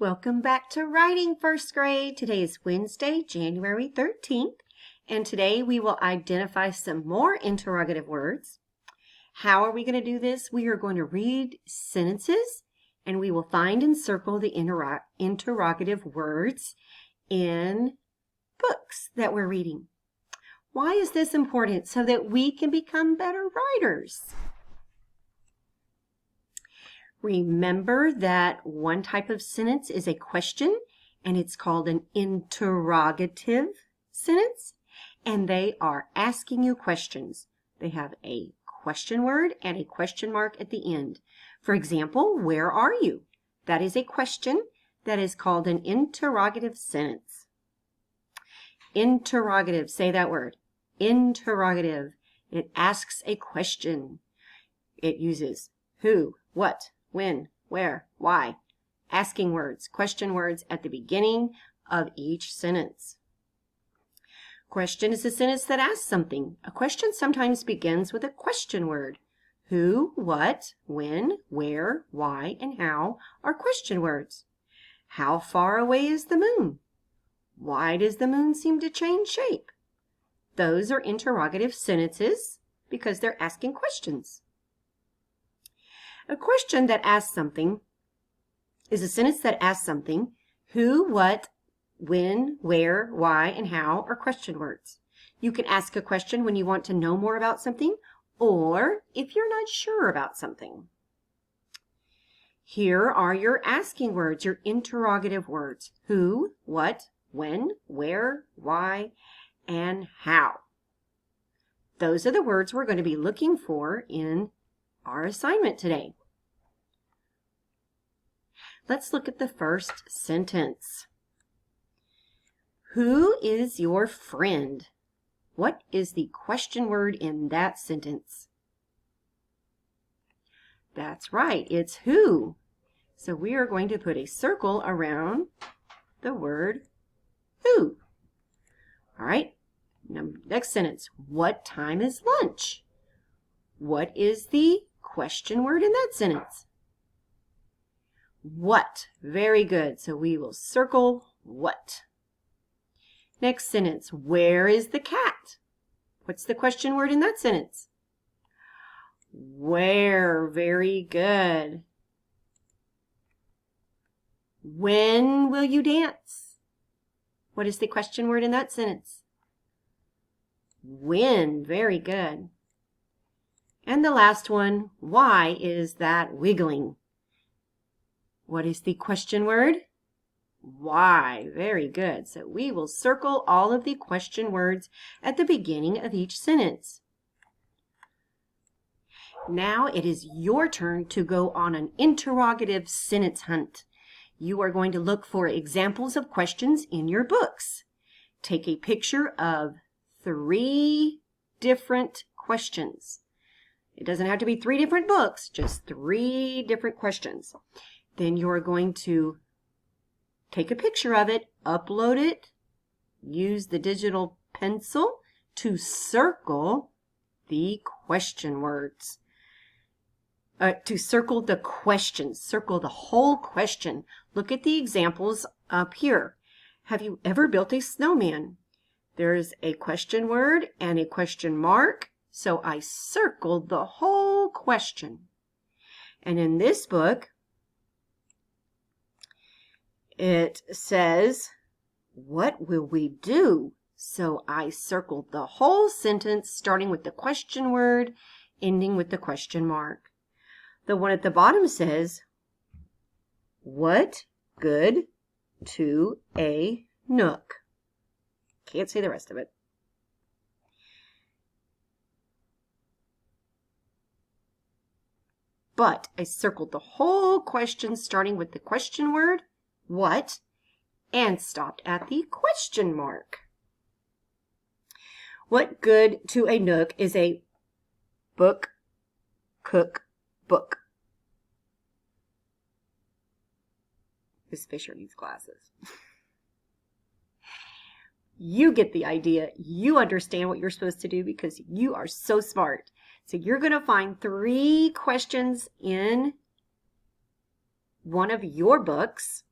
Welcome back to Writing First Grade. Today is Wednesday, January 13th, and today we will identify some more interrogative words. How are we going to do this? We are going to read sentences, and we will find and circle the interrogative words in books that we're reading. Why is this important? So that we can become better writers. Remember that one type of sentence is a question, and it's called an interrogative sentence, and they are asking you questions. They have a question word and a question mark at the end. For example, where are you? That is a question that is called an interrogative sentence. Interrogative, say that word. Interrogative. It asks a question. It uses who, what, when, where, why, asking words, question words at the beginning of each sentence. Question is a sentence that asks something. A question sometimes begins with a question word. Who, what, when, where, why, and how are question words. How far away is the moon? Why does the moon seem to change shape? Those are interrogative sentences because they're asking questions. A question that asks something is a sentence that asks something. Who, what, when, where, why, and how are question words. You can ask a question when you want to know more about something or if you're not sure about something. Here are your asking words, your interrogative words. Who, what, when, where, why, and how. Those are the words we're going to be looking for in our assignment today. Let's look at the first sentence. Who is your friend? What is the question word in that sentence? That's right, it's who. So we are going to put a circle around the word who. All right, next sentence. What time is lunch? What is the question word in that sentence? What. Very good. So we will circle what. Next sentence. Where is the cat? What's the question word in that sentence? Where. Very good. When will you dance? What is the question word in that sentence? When. Very good. And the last one. Why is that wiggling? What is the question word? Why. Very good. So we will circle all of the question words at the beginning of each sentence. Now it is your turn to go on an interrogative sentence hunt. You are going to look for examples of questions in your books. Take a picture of 3 different questions. It doesn't have to be 3 different books, just 3 different questions. Then you're going to take a picture of it, upload it, use the digital pencil to circle the question words. To circle the questions, circle the whole question. Look at the examples up here. Have you ever built a snowman? There's a question word and a question mark, so I circled the whole question. And in this book, it says, what will we do? So I circled the whole sentence, starting with the question word, ending with the question mark. The one at the bottom says, what good to a nook? Can't say the rest of it. But I circled the whole question, starting with the question word, what, and stopped at the question mark. What good to a nook is a book, cook, book. Miss Fisher needs glasses. You get the idea. You understand what you're supposed to do because you are so smart. So you're going to find 3 questions in one of your books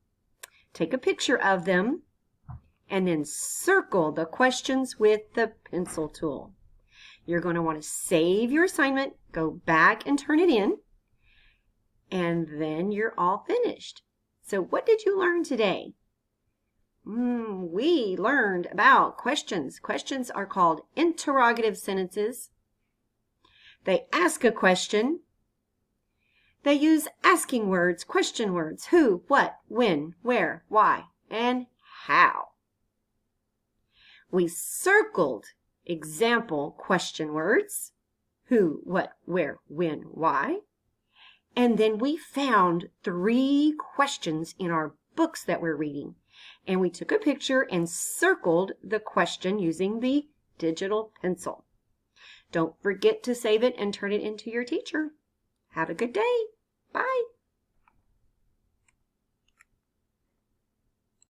Take a picture of them and then circle the questions with the pencil tool. You're going to want to save your assignment, go back and turn it in, and then you're all finished. So what did you learn today? We learned about questions. Questions are called interrogative sentences. They ask a question. They use asking words, question words, who, what, when, where, why, and how. We circled example question words, who, what, where, when, why. And then we found 3 questions in our books that we're reading. And we took a picture and circled the question using the digital pencil. Don't forget to save it and turn it into your teacher. Have a good day. Bye.